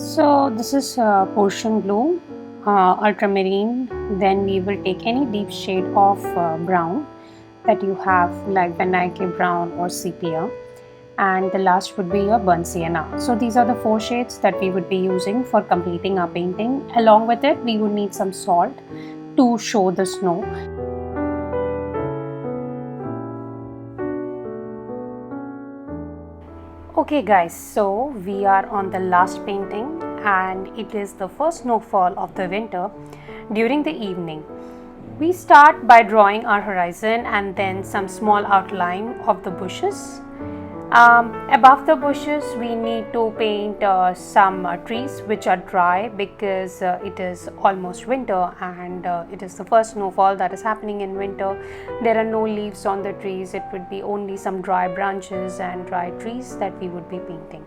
So this is portion blue, ultramarine. Then we will take any deep shade of brown that you have, like vanilla brown or sepia, and the last would be a burnt sienna. So these are the four shades that we would be using for completing our painting. Along with it, we would need some salt to show the snow. Okay guys, so we are on the last painting and it is the first snowfall of the winter during the evening. We start by drawing our horizon and then some small outline of the bushes. Above the bushes we need to paint some trees which are dry because it is almost winter and it is the first snowfall that is happening in winter. There are no leaves on the trees, it would be only some dry branches and dry trees that we would be painting.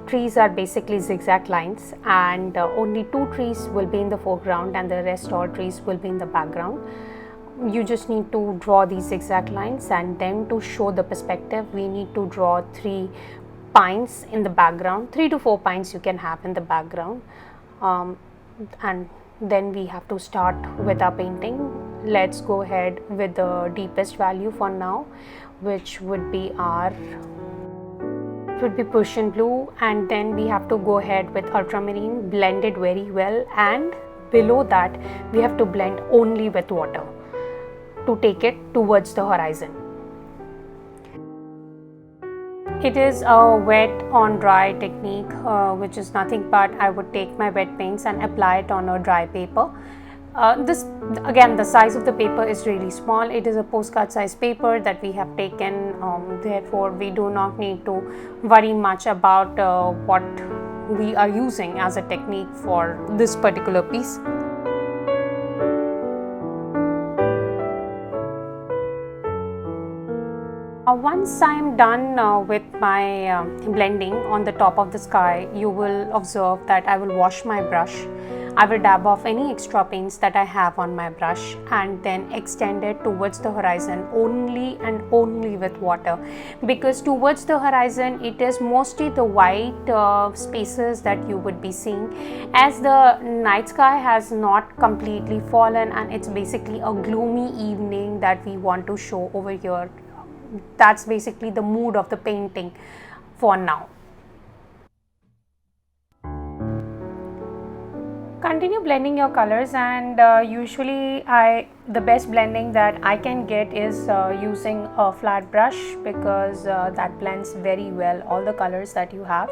Trees are basically zigzag lines and only two trees will be in the foreground and the rest all trees will be in the background. You just need to draw these zigzag lines, and then to show the perspective we need to draw 3 pines in the background. 3 to 4 pines you can have in the background, and then we have to start with our painting. Let's go ahead with the deepest value for now, which would be Prussian blue, and then we have to go ahead with ultramarine, blend it very well, and below that we have to blend only with water to take it towards the horizon. It is a wet on dry technique, which is nothing but I would take my wet paints and apply it on a dry paper. This again, the size of the paper is really small. It is a postcard size paper that we have taken, therefore we do not need to worry much about what we are using as a technique for this particular piece. Once I am done with my blending on the top of the sky, you will observe that I will wash my brush. I will dab off any extra paints that I have on my brush and then extend it towards the horizon only and only with water, because towards the horizon it is mostly the white spaces that you would be seeing, as the night sky has not completely fallen and it's basically a gloomy evening that we want to show over here. That's basically the mood of the painting for now. Continue blending your colors, and usually the best blending that I can get is using a flat brush, because that blends very well all the colors that you have.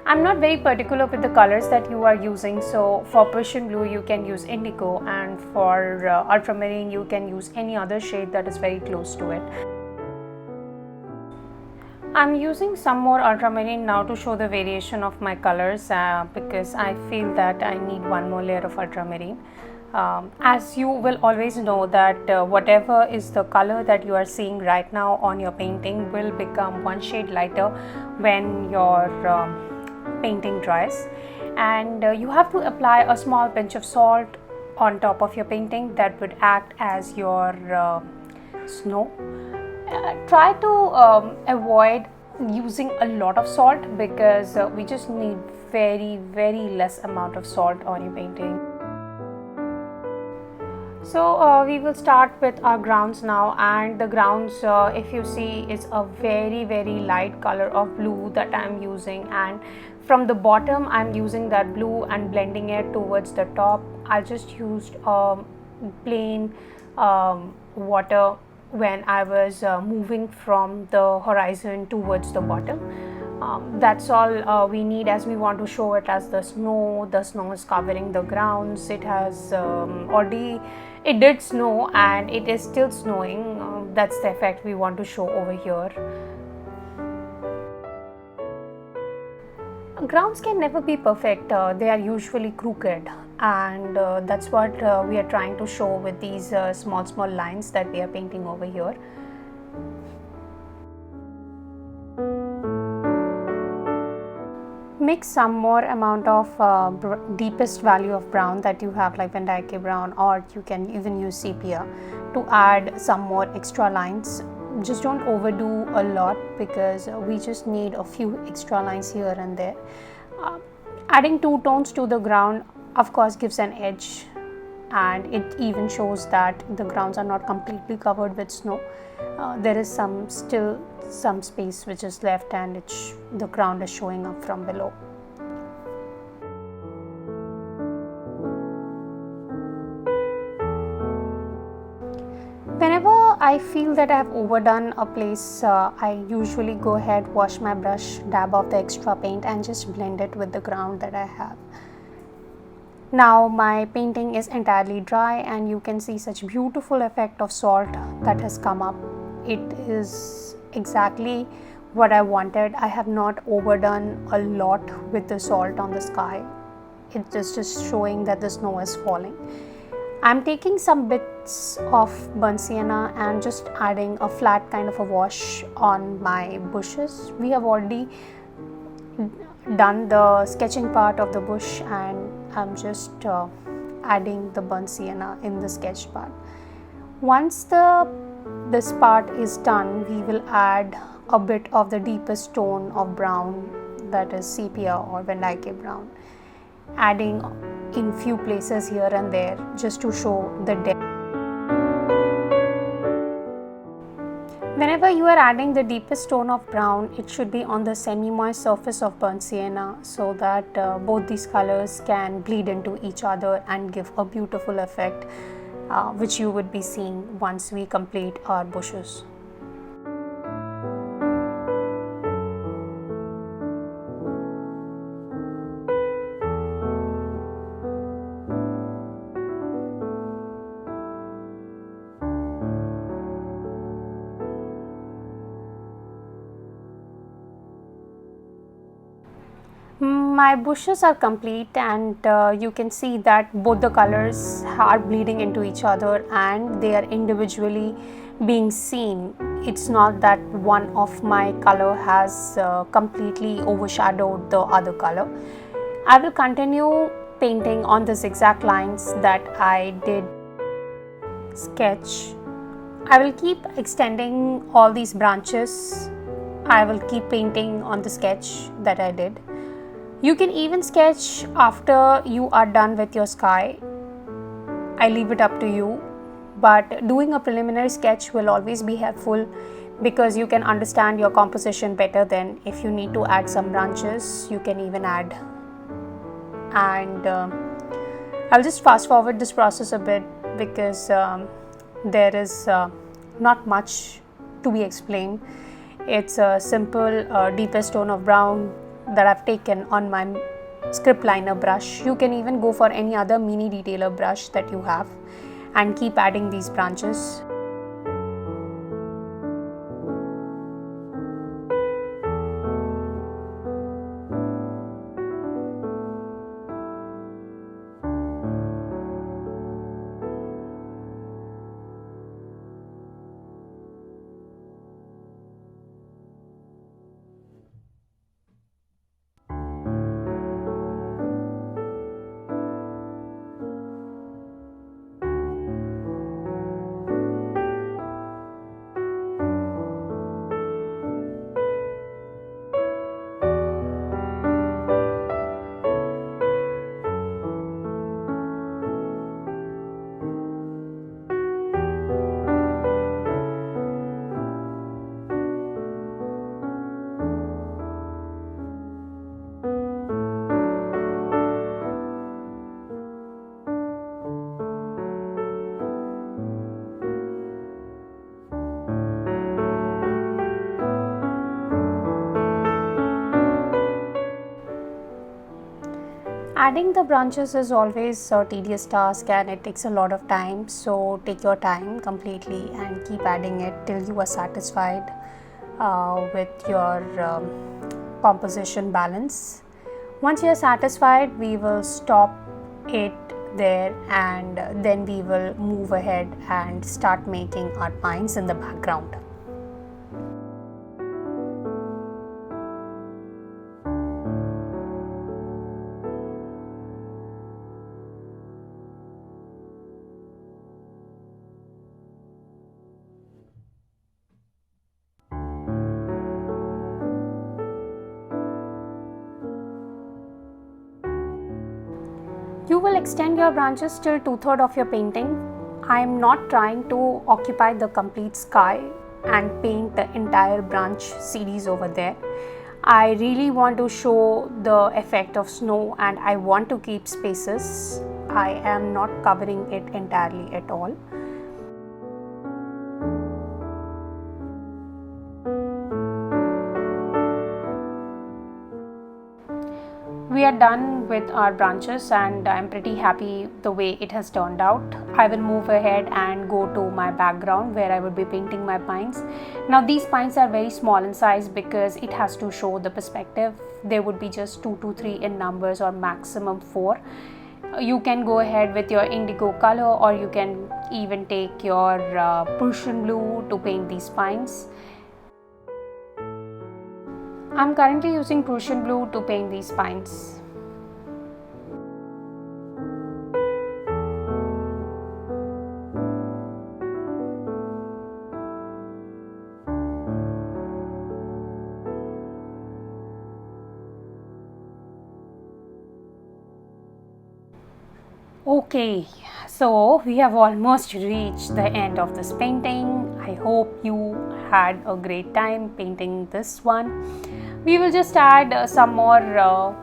I'm not very particular with the colors that you are using, so for Prussian blue you can use indigo, and for ultramarine you can use any other shade that is very close to it. I'm using some more ultramarine now to show the variation of my colors, because I feel that I need one more layer of ultramarine. As you will always know that whatever is the color that you are seeing right now on your painting will become one shade lighter when your painting dries, and you have to apply a small pinch of salt on top of your painting that would act as your snow. Try to avoid using a lot of salt, because we just need very less amount of salt on your painting. So we will start with our grounds now, and the grounds, if you see, is a very light color of blue that I am using, and from the bottom I am using that blue and blending it towards the top. I just used plain water when I was moving from the horizon towards the bottom. That's all we need, as we want to show it as the snow. The snow is covering the grounds. It has it did snow and it is still snowing. That's the effect we want to show over here. Grounds can never be perfect. They are usually crooked, and that's what we are trying to show with these small lines that we are painting over here. Mix some more amount of deepest value of brown that you have, like vanilla brown, or you can even use sepia to add some more extra lines just don't overdo a lot, because we just need a few extra lines here and there. Adding two tones to the ground of course gives an edge, and it even shows that the grounds are not completely covered with snow. There is still some space which is left, and the ground is showing up from below. Whenever I feel that I have overdone a place, I usually go ahead, wash my brush, dab off the extra paint and just blend it with the ground that I have. Now my painting is entirely dry, and you can see such beautiful effect of salt that has come up. It is exactly what I wanted. I have not overdone a lot with the salt on the sky. It is just showing that the snow is falling. I'm taking some bits of burnt sienna and just adding a flat kind of a wash on my bushes. We have already done the sketching part of the bush, and I'm just adding the burnt sienna in the sketch part. Once this part is done, we will add a bit of the deepest tone of brown, that is sepia or Van Dyke brown, adding in few places here and there just to show the depth. Whenever you are adding the deepest tone of brown, it should be on the semi-moist surface of burnt sienna, so that both these colors can bleed into each other and give a beautiful effect, which you would be seeing once we complete our bushes. My bushes are complete, and you can see that both the colors are bleeding into each other and they are individually being seen. It's not that one of my color has completely overshadowed the other color. I will continue painting on the zigzag lines that I did sketch. I will keep extending all these branches. I will keep painting on the sketch that I did. You can even sketch after you are done with your sky. I leave it up to you, but doing a preliminary sketch will always be helpful, because you can understand your composition better. Then if you need to add some branches, you can even add. And I'll just fast forward this process a bit, because there is not much to be explained. It's a simple deepest tone of brown that I've taken on my script liner brush. You can even go for any other mini detailer brush that you have and keep adding these branches. Adding the branches is always a tedious task, and it takes a lot of time, so take your time completely and keep adding it till you are satisfied with your composition balance. Once you are satisfied, we will stop it there, and then we will move ahead and start making our pines in the background. will extend your branches till 2/3 of your painting. I am not trying to occupy the complete sky and paint the entire branch series over there. I really want to show the effect of snow and I want to keep spaces. I am not covering it entirely at all. We are done with our branches and I'm pretty happy the way it has turned out. I will move ahead and go to my background where I will be painting my pines. Now these pines are very small in size because it has to show the perspective. There would be just 2 to 3 in numbers or maximum 4. You can go ahead with your indigo color or you can even take your Prussian blue to paint these pines. I'm currently using Prussian blue to paint these pines. Okay, so we have almost reached the end of this painting. I hope you had a great time painting this one. We will just add some more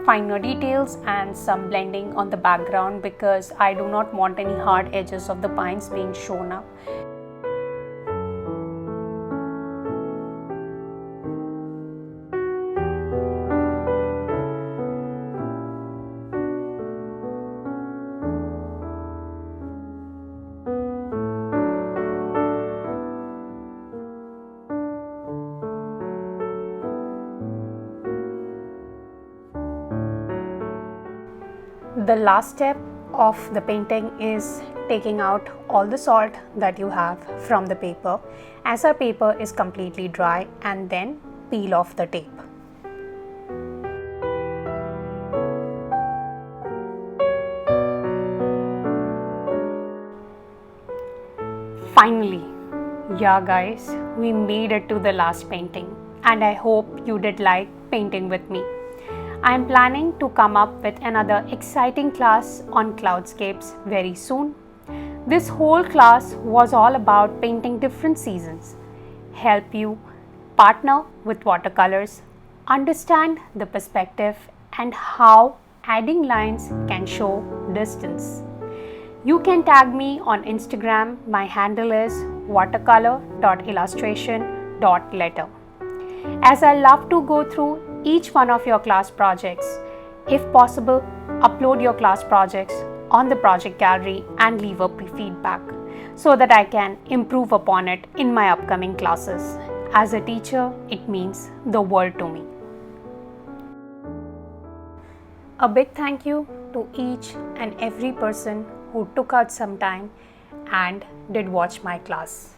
finer details and some blending on the background because I do not want any hard edges of the pines being shown up. The last step of the painting is taking out all the salt that you have from the paper as our paper is completely dry, and then peel off the tape. Finally, yeah guys, we made it to the last painting and I hope you did like painting with me. I am planning to come up with another exciting class on cloudscapes very soon. This whole class was all about painting different seasons, help you partner with watercolors, understand the perspective and how adding lines can show distance. You can tag me on Instagram. My handle is watercolor.illustration.letter. As I love to go through each one of your class projects, if possible, upload your class projects on the project gallery and leave a feedback so that I can improve upon it in my upcoming classes. As a teacher, it means the world to me. A big thank you to each and every person who took out some time and did watch my class.